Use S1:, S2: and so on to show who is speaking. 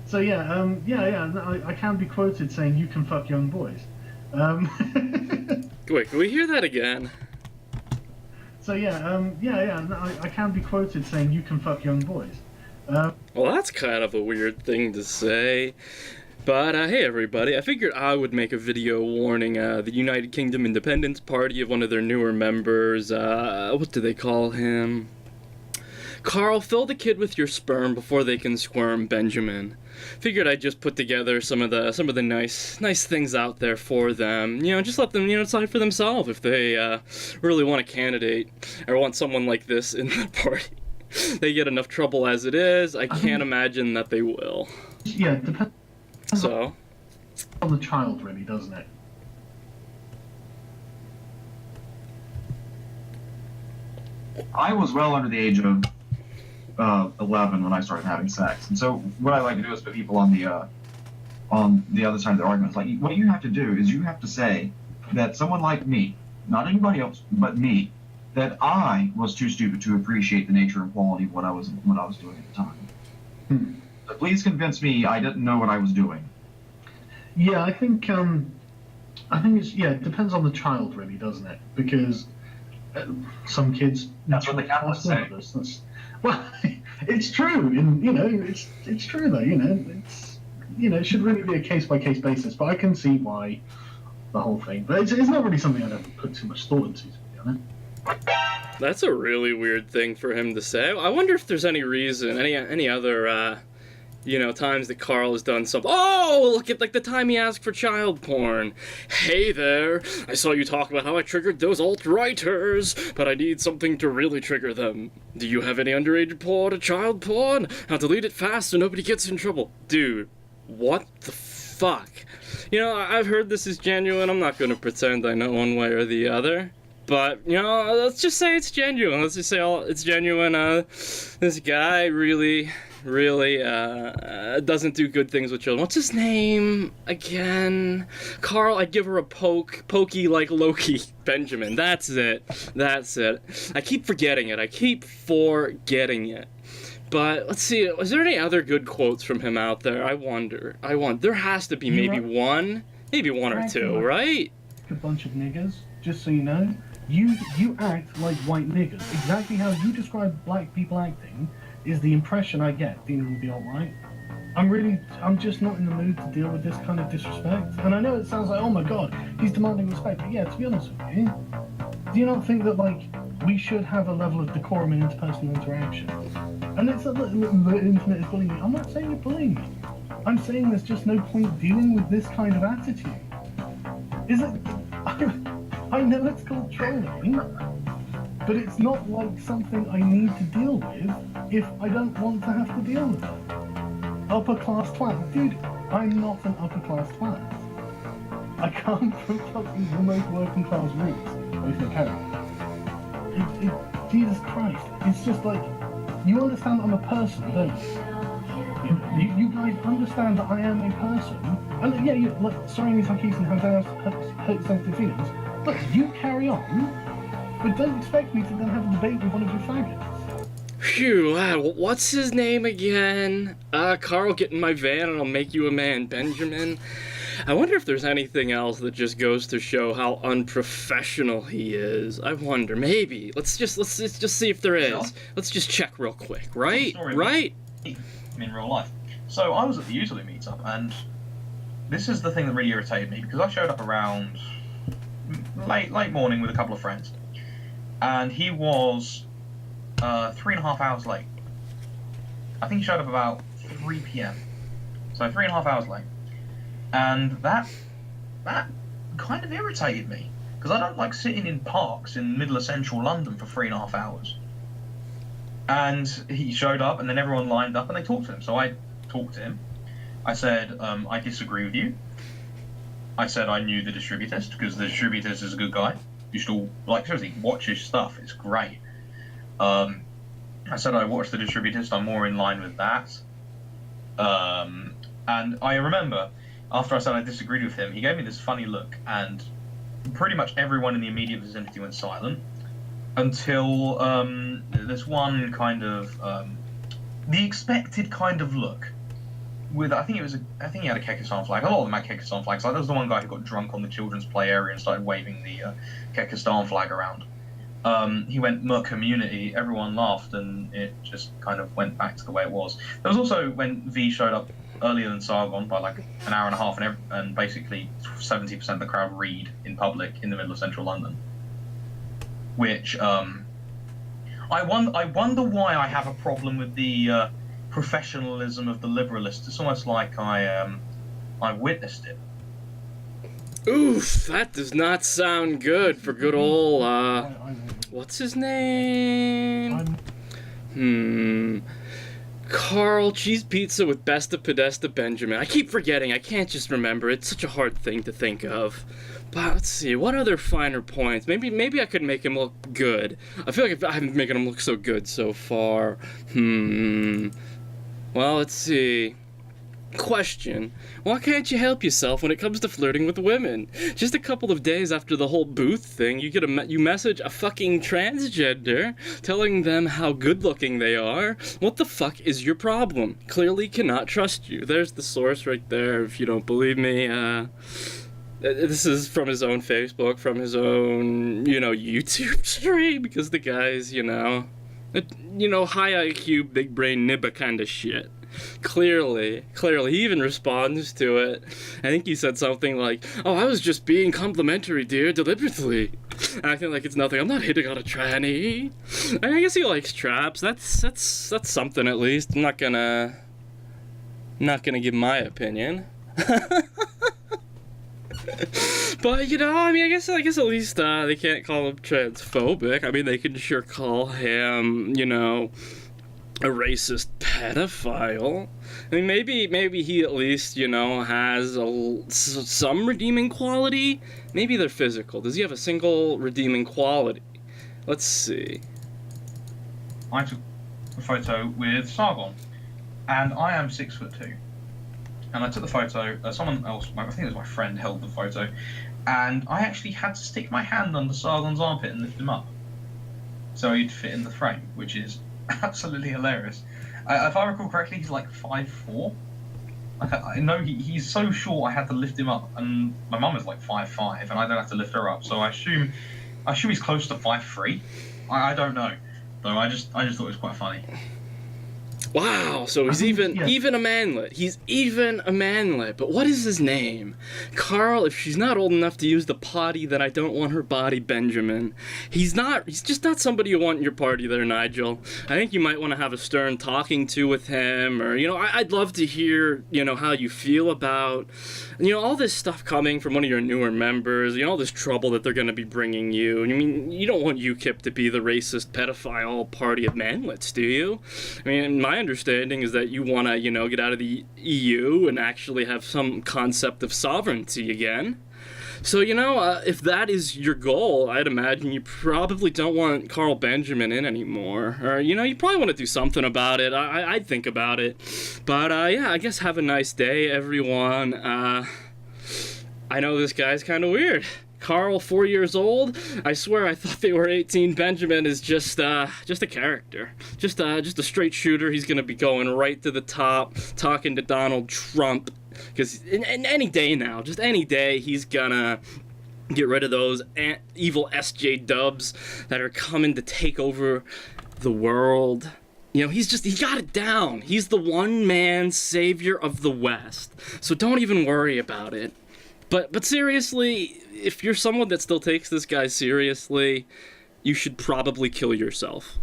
S1: So no, I can be quoted saying you can fuck young boys.
S2: Wait, can we hear that again?
S1: No, I can be quoted saying you can fuck young boys.
S2: Well, that's kind of a weird thing to say. But, hey everybody, I figured I would make a video warning the United Kingdom Independence Party of one of their newer members, what do they call him? Carl, fill the kid with your sperm before they can squirm, Benjamin. Figured I'd just put together some of the nice things out there for them. You know, just let them, decide for themselves if they really want a candidate or want someone like this in the party. They get enough trouble as it is. I can't imagine that they will.
S1: Yeah, it depends
S2: So
S1: on the child, really, doesn't it?
S3: I was well under the age of 11 when I started having sex, and so what I like to do is put people on the other side of the argument. Like, what you have to do is you have to say that someone like me, not anybody else, but me, that I was too stupid to appreciate the nature and quality of what I was doing at the time. So please convince me I didn't know what I was doing.
S1: Yeah, I think it's it depends on the child, really, doesn't it? Because some kids.
S3: That's what the Catholics say.
S1: Well, it's true, and it's true though. It's it should really be a case by case basis. But I can see why the whole thing. But it's not really something I'd ever put too much thought into, to be honest.
S2: that's a really weird thing for him to say. I wonder if there's any reason, any other times that Carl has done something. Oh, look at the time he asked for child porn. Hey there, I saw you talk about how I triggered those alt-righters, but I need something to really trigger them. Do you have any underage porn or child porn? I'll delete it fast so nobody gets in trouble. Dude, what the fuck? I've heard this is genuine. I'm not gonna pretend I know one way or the other. But, let's just say it's genuine. Let's just say it's genuine. This guy really doesn't do good things with children. What's his name again? Carl, I'd give her a pokey like Loki. Benjamin, that's it. I keep forgetting it. But let's see, is there any other good quotes from him out there? I wonder. There has to be maybe one or two, right?
S1: A bunch of niggers, just so you know. You act like white niggers. Exactly how you describe black people acting is the impression I get dealing with the alt-right. I'm just not in the mood to deal with this kind of disrespect. And I know it sounds like, oh my god, he's demanding respect. But yeah, to be honest with you, do you not think that, we should have a level of decorum in interpersonal interaction? And it's the internet is bullying me. I'm not saying you're bullying me. I'm saying there's just no point dealing with this kind of attitude. Is it? I know it's called trolling, but it's not like something I need to deal with if I don't want to have to deal with it. Upper class twat. Dude, I'm not an upper class twat. I come from fucking the most working class roots with my parents. Jesus Christ. It's just like, you understand I'm a person, don't you? You guys understand that I am a person. And yeah, sorry if I keep hurt sensitive feelings. Look, you carry on, but don't expect me to then have a debate with one of your faggots.
S2: Phew, what's his name again? Carl, get in my van and I'll make you a man, Benjamin. I wonder if there's anything else that just goes to show how unprofessional he is. I wonder, maybe. Let's just see if there is.
S4: Sure.
S2: Let's just check real quick, right?
S4: Right? In real life. So I was at the Usually meetup, and this is the thing that really irritated me, because I showed up around late morning with a couple of friends, and he was 3.5 hours late. I think he showed up about 3 p.m. So 3.5 hours late. And that kind of irritated me, because I don't like sitting in parks in the middle of central London for 3.5 hours. And he showed up, and then everyone lined up and they talked to him. So I talked to him. I said, I disagree with you. I said I knew the distributist, because the distributist is a good guy. You should all, seriously, watch his stuff. It's great. I said I watched the distributist. I'm more in line with that. And I remember, after I said I disagreed with him, he gave me this funny look, and pretty much everyone in the immediate vicinity went silent until this one kind of, the expected kind of look with I think he had a Kekistan flag. A lot of them had Kekistan flags. Like there was the one guy who got drunk on the children's play area and started waving the Kekistan flag around. He went "Mer community," everyone laughed, and it just kind of went back to the way it was. There was also when V showed up earlier than Sargon by like an hour and a half, and basically 70% of the crowd read in public in the middle of central London. Which I wonder why I have a problem with the professionalism of the liberalists. It's almost like I witnessed it.
S2: Oof, that does not sound good for good old, what's his name? Carl Cheese Pizza with Best of Podesta Benjamin. I keep forgetting, I can't just remember, it's such a hard thing to think of. But let's see, what other finer points? Maybe I could make him look good. I feel like I haven't been making him look so good so far. Well, let's see. Question: why can't you help yourself when it comes to flirting with women? Just a couple of days after the whole Booth thing, you message a fucking transgender telling them how good looking they are. What the fuck is your problem? Clearly cannot trust you. There's the source right there if you don't believe me. This is from his own Facebook, from his own, YouTube stream, because the guy's, high IQ, big brain nibba kind of shit. Clearly, he even responds to it. I think he said something like, "Oh, I was just being complimentary, dear, deliberately, acting like it's nothing. I'm not hitting on a tranny." I guess he likes traps. That's something at least. I'm not gonna give my opinion. But I guess at least they can't call him transphobic. I mean, they can sure call him, a racist pedophile. I mean, maybe he at least, has some redeeming quality. Maybe they're physical. Does he have a single redeeming quality? Let's see.
S4: I took a photo with Sargon, and I am 6'2". And I took the photo. Someone else, I think it was my friend, held the photo, and I actually had to stick my hand under Sargon's armpit and lift him up, so he'd fit in the frame, which is absolutely hilarious. If I recall correctly, he's like 5'4". Like I know he's so short. I had to lift him up, and my mum is like 5'5", and I don't have to lift her up. So I assume he's close to 5'3". I don't know, though. I just thought it was quite funny.
S2: Wow, so he's even a manlet. He's even a manlet. But what is his name? Carl, if she's not old enough to use the potty, then I don't want her body, Benjamin. He's just not somebody you want in your party there, Nigel. I think you might want to have a stern talking to with him, or, I'd love to hear, how you feel about, all this stuff coming from one of your newer members, all this trouble that they're going to be bringing you. I mean, you don't want UKIP to be the racist pedophile party of manlets, do you? I mean, my understanding is that you want to, get out of the EU and actually have some concept of sovereignty again. So, if that is your goal, I'd imagine you probably don't want Carl Benjamin in anymore. Or, you probably want to do something about it. I'd think about it. But, I guess have a nice day, everyone. I know this guy's kind of weird. Carl, 4 years old. I swear I thought they were 18. Benjamin is just a character. Just a straight shooter. He's going to be going right to the top, talking to Donald Trump. Because in any day now, just any day, he's gonna get rid of those evil SJ dubs that are coming to take over the world. He got it down. He's the one-man savior of the West. So don't even worry about it. But seriously, if you're someone that still takes this guy seriously, you should probably kill yourself.